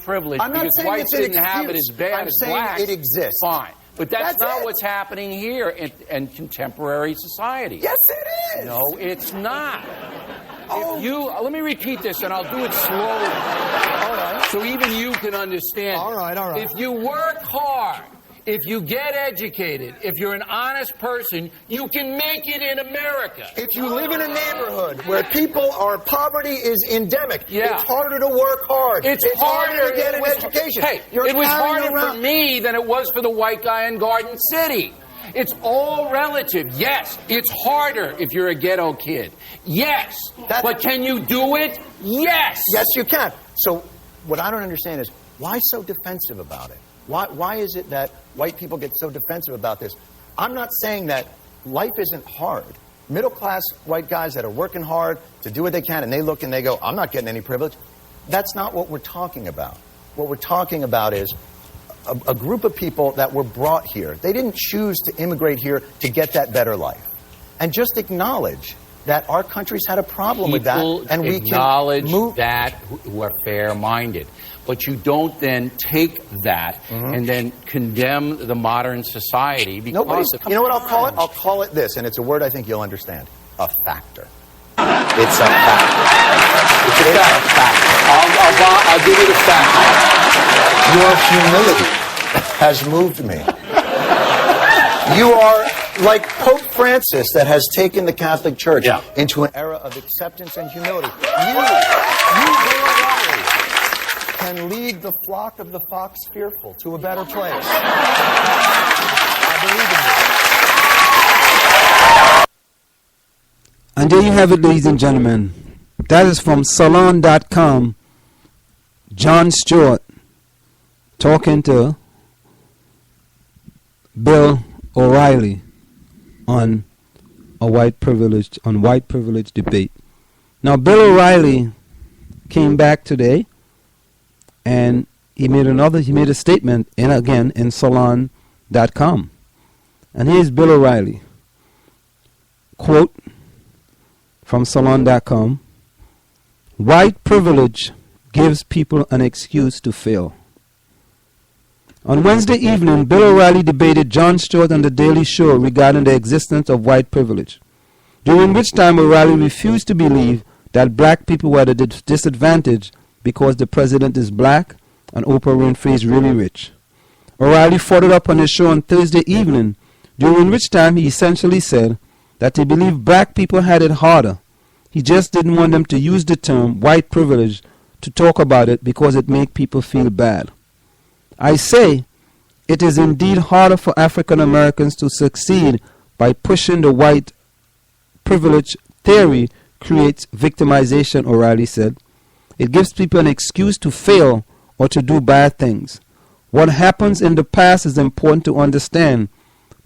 privilege I'm not because saying whites it's an didn't have it excuse. as bad I'm as saying blacks. it exists. Fine. But that's not it. what's happening here in contemporary society. Yes, it is. No, it's not. Oh. If you, let me repeat this, and I'll do it slowly. All right. So even you can understand. All right, all right. If you work hard, if you get educated, if you're an honest person, you can make it in America. If you live in a neighborhood where poverty is endemic, Yeah. it's harder to work hard. It's harder to get an education. Hey, it was harder for me than it was for the white guy in Garden City. It's all relative. Yes, it's harder if you're a ghetto kid. Yes. But can you do it? Yes. Yes, you can. So what I don't understand is, why so defensive about it? Why is it that white people get so defensive about this? I'm not saying that life isn't hard. Middle-class white guys that are working hard to do what they can, and they look and they go, I'm not getting any privilege. That's not what we're talking about. What we're talking about is a group of people that were brought here. They didn't choose to immigrate here to get that better life. And just acknowledge that our country's had a problem with that. And we acknowledge can move that who are fair-minded. But you don't then take that and then condemn the modern society because you know what I'll call it? I'll call it this, and it's a word I think you'll understand. A factor. It's a factor. It's a factor. I'll give you the factor. Your humility has moved me. You are like Pope Francis that has taken the Catholic Church into an era of acceptance and humility. You can lead the flock of the fox fearful to a better place. I believe in you. And there you have it, ladies and gentlemen. That is from Salon.com. Jon Stewart talking to Bill O'Reilly on white privilege debate. Now, Bill O'Reilly came back today, and he made a statement in Salon.com. And here's Bill O'Reilly. Quote from Salon.com: white privilege gives people an excuse to fail. On Wednesday evening, Bill O'Reilly debated Jon Stewart on The Daily Show regarding the existence of white privilege, during which time O'Reilly refused to believe that black people were at a disadvantage because the president is black and Oprah Winfrey is really rich. O'Reilly followed up on his show on Thursday evening, during which time he essentially said that he believed black people had it harder. He just didn't want them to use the term white privilege to talk about it because it made people feel bad. I say it is indeed harder for African Americans to succeed by pushing the white privilege theory creates victimization, O'Reilly said. It gives people an excuse to fail or to do bad things. What happens in the past is important to understand,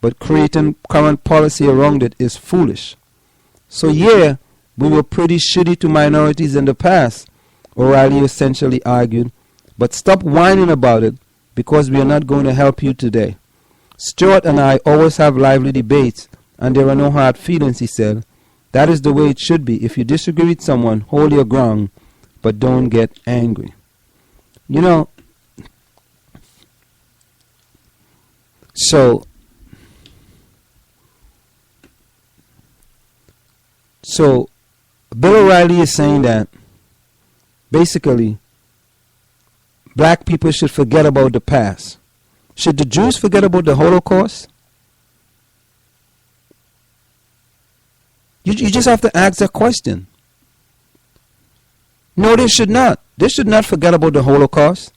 but creating current policy around it is foolish. So yeah, we were pretty shitty to minorities in the past, O'Reilly essentially argued, but stop whining about it because we are not going to help you today. Stewart and I always have lively debates, and there are no hard feelings, he said. That is the way it should be. If you disagree with someone, hold your ground, but don't get angry. You know, so Bill O'Reilly is saying that basically black people should forget about the past. Should the Jews forget about the Holocaust? You just have to ask that question. No, they should not. They should not forget about the Holocaust.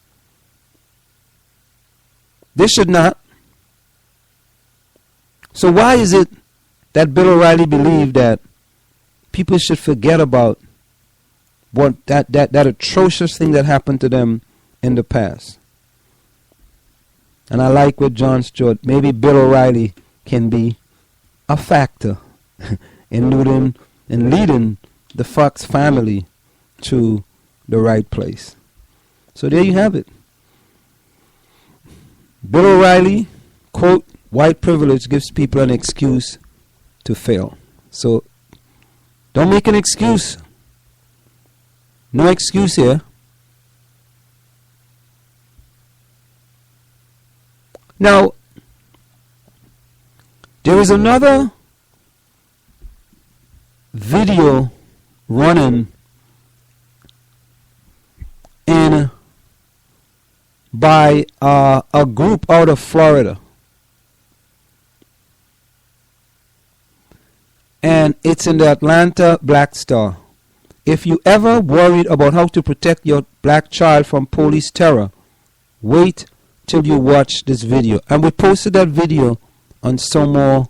They should not. So why is it that Bill O'Reilly believed that people should forget about what that atrocious thing that happened to them in the past? And I like what Jon Stewart, maybe Bill O'Reilly can be a factor in leading the Fox family to the right place. So there you have it. Bill O'Reilly, quote, white privilege gives people an excuse to fail. So don't make an excuse. No excuse here. Now, there is another video running by a group out of Florida. And it's in the Atlanta Black Star. If you ever worried about how to protect your black child from police terror, wait till you watch this video. And we posted that video on somo.com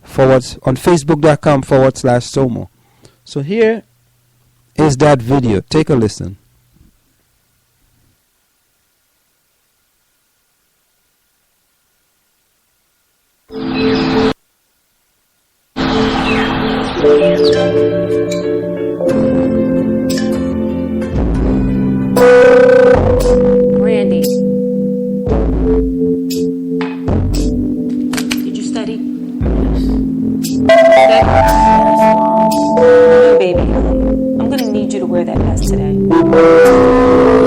on facebook.com/Somo. So here is that video. Take a listen. Randy, did you study? Yes. No, baby. I'm gonna need you to wear that vest today.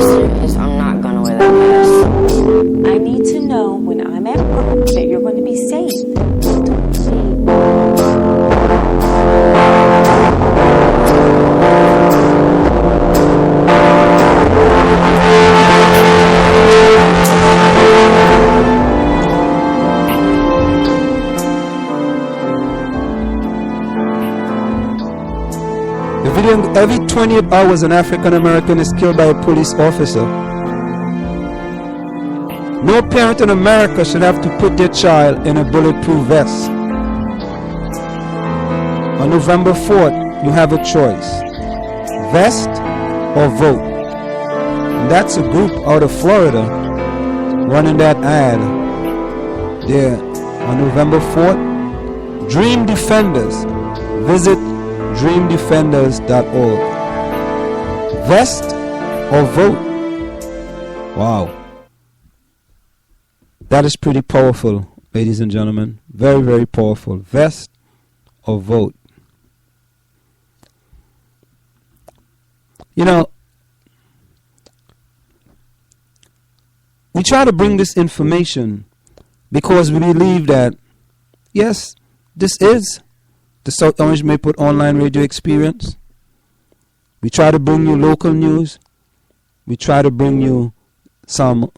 Serious, I'm not gonna wear that vest. I need to know when I'm at work that you're going to be safe. Every 28 hours, an African American is killed by a police officer. No parent in America should have to put their child in a bulletproof vest. On November 4th, you have a choice: vest or vote. And that's a group out of Florida running that ad there on November 4th. Dream Defenders. Visit dreamdefenders.org. Vest or vote? Wow. That is pretty powerful, ladies and gentlemen. Very, very powerful. Vest or vote. You know, we try to bring this information because we believe that, yes, this is the South Orange Mayport online radio experience. We try to bring you local news. We try to bring you some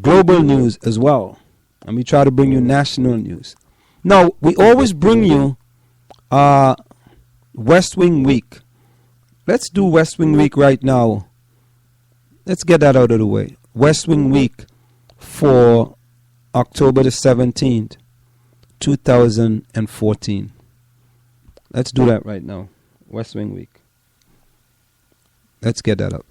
global news as well. And we try to bring you national news. Now, we always bring you West Wing Week. Let's do West Wing Week right now. Let's get that out of the way. West Wing Week for October the 17th. 2014. Let's do that right now. West Wing Week. Let's get that up.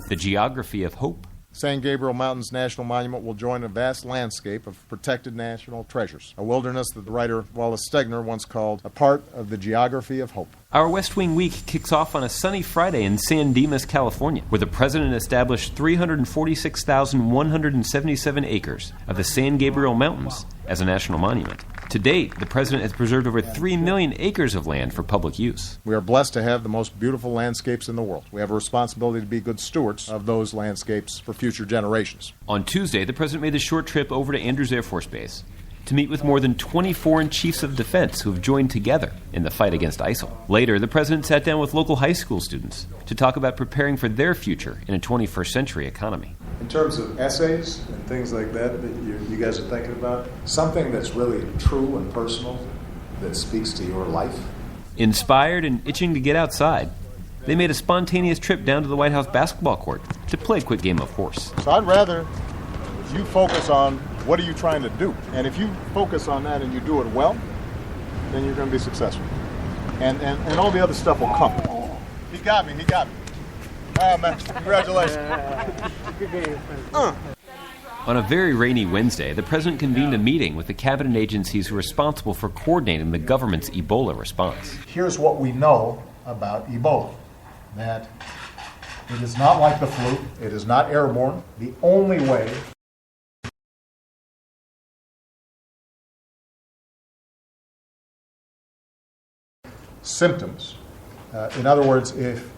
The geography of hope. San Gabriel Mountains National Monument will join a vast landscape of protected national treasures, a wilderness that the writer Wallace Stegner once called a part of the geography of hope. Our West Wing Week kicks off on a sunny Friday in San Dimas, California, where the President established 346,177 acres of the San Gabriel Mountains as a national monument. To date, the President has preserved over 3 million acres of land for public use. We are blessed to have the most beautiful landscapes in the world. We have a responsibility to be good stewards of those landscapes for future generations. On Tuesday, the President made a short trip over to Andrews Air Force Base to meet with more than 20 foreign chiefs of defense who have joined together in the fight against ISIL. Later, the President sat down with local high school students to talk about preparing for their future in a 21st century economy. In terms of essays and things like that you guys are thinking about, something that's really true and personal that speaks to your life. Inspired and itching to get outside, they made a spontaneous trip down to the White House basketball court to play a quick game of horse. So I'd rather you focus on what are you trying to do. And if you focus on that and you do it well, then you're going to be successful. And all the other stuff will come. He got me. Oh, man. Congratulations. On a very rainy Wednesday, the president convened a meeting with the cabinet agencies who are responsible for coordinating the government's Ebola response. Here's what we know about Ebola, that it is not like the flu, it is not airborne. The only way symptoms. In other words, if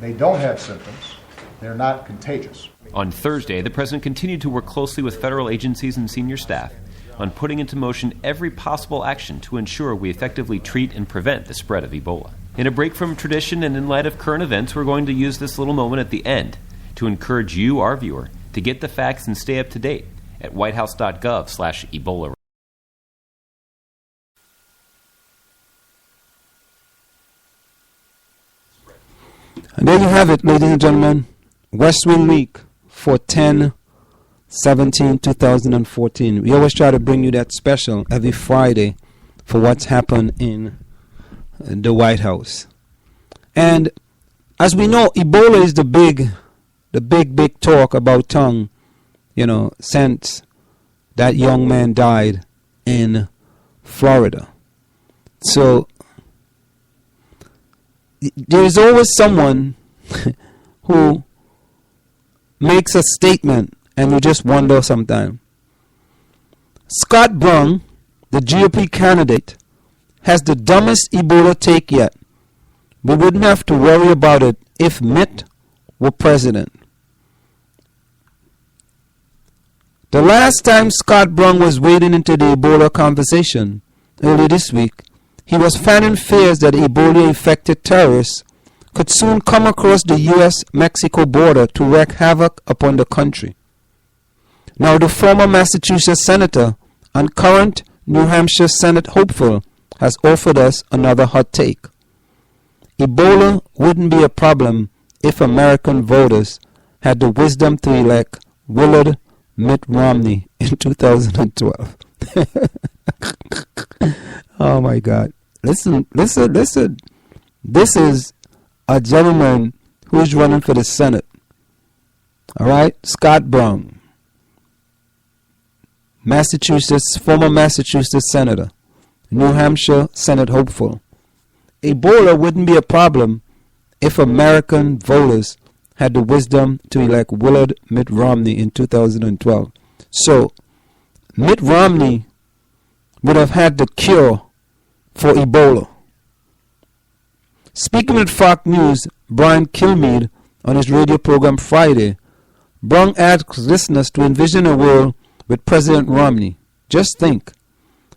they don't have symptoms, they're not contagious. On Thursday, the president continued to work closely with federal agencies and senior staff on putting into motion every possible action to ensure we effectively treat and prevent the spread of Ebola. In a break from tradition and in light of current events, we're going to use this little moment at the end to encourage you, our viewer, to get the facts and stay up to date at whitehouse.gov/Ebola. And there you have it, ladies and gentlemen. West Wing Week for 10/17/2014. We always try to bring you that special every Friday for what's happened in the White House. And as we know, Ebola is the big talk about tongue, since that young man died in Florida. So there is always someone who makes a statement and you just wonder sometimes. Scott Brown, the GOP candidate, has the dumbest Ebola take yet. We wouldn't have to worry about it if Mitt were president. The last time Scott Brown was wading into the Ebola conversation, early this week, he was fanning fears that Ebola-infected terrorists could soon come across the U.S.-Mexico border to wreak havoc upon the country. Now, the former Massachusetts senator and current New Hampshire Senate hopeful has offered us another hot take. Ebola wouldn't be a problem if American voters had the wisdom to elect Willard Mitt Romney in 2012. Oh my God. Listen. This is a gentleman who is running for the Senate. All right? Scott Brown. Former Massachusetts senator. New Hampshire Senate hopeful. Ebola wouldn't be a problem if American voters had the wisdom to elect Willard Mitt Romney in 2012. So, Mitt Romney would have had the cure for Ebola. Speaking with Fox News, Brian Kilmeade on his radio program Friday, Brown asked listeners to envision a world with President Romney. Just think,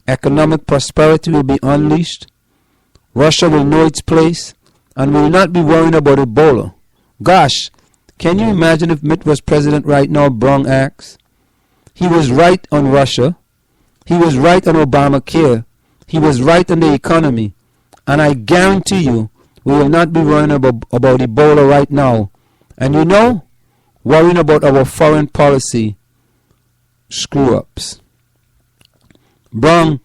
economic prosperity will be unleashed, Russia will know its place, and will not be worrying about Ebola. Gosh, can you imagine if Mitt was president right now, Brown asks? He was right on Russia. He was right on Obamacare. He was right on the economy. And I guarantee you, we will not be worrying about Ebola right now. And worrying about our foreign policy screw-ups. Brown,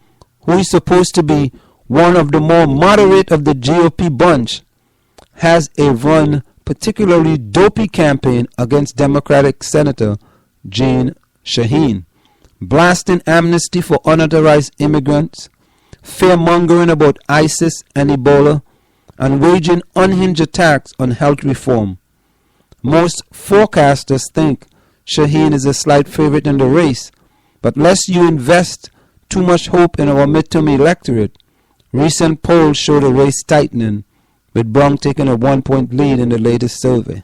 who is supposed to be one of the more moderate of the GOP bunch, has a run particularly dopey campaign against Democratic Senator Jane Shaheen, blasting amnesty for unauthorized immigrants, fear-mongering about ISIS and Ebola, and waging unhinged attacks on health reform. Most forecasters think Shaheen is a slight favorite in the race, but lest you invest too much hope in our midterm electorate, recent polls show the race tightening, with Brown taking a 1-point lead in the latest survey.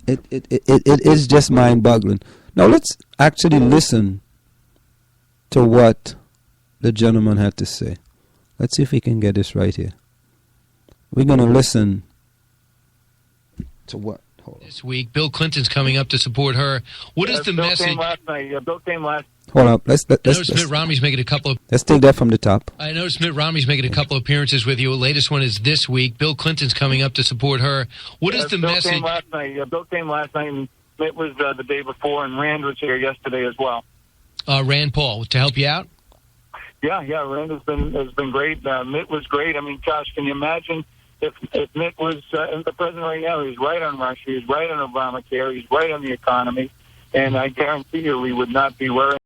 It is just mind-boggling. Now let's actually listen to what the gentleman had to say. Let's see if we can get this right here. We're going to listen to what? This week, Bill Clinton's coming up to support her. What is the message? Bill came last. Hold up. Let's Mitt Romney's making a couple of. Let's take that from the top. I noticed Mitt Romney's making a couple of appearances with you. The latest one is this week. Bill Clinton's coming up to support her. What is the message? Bill came last night, and Mitt was the day before, and Rand was here yesterday as well. Rand Paul, to help you out? Yeah, Rand has been great. Mitt was great. I mean, gosh, can you imagine if Mitt was the president right now? He's right on Russia. He's right on Obamacare. He's right on the economy. and I guarantee you we would not be wearing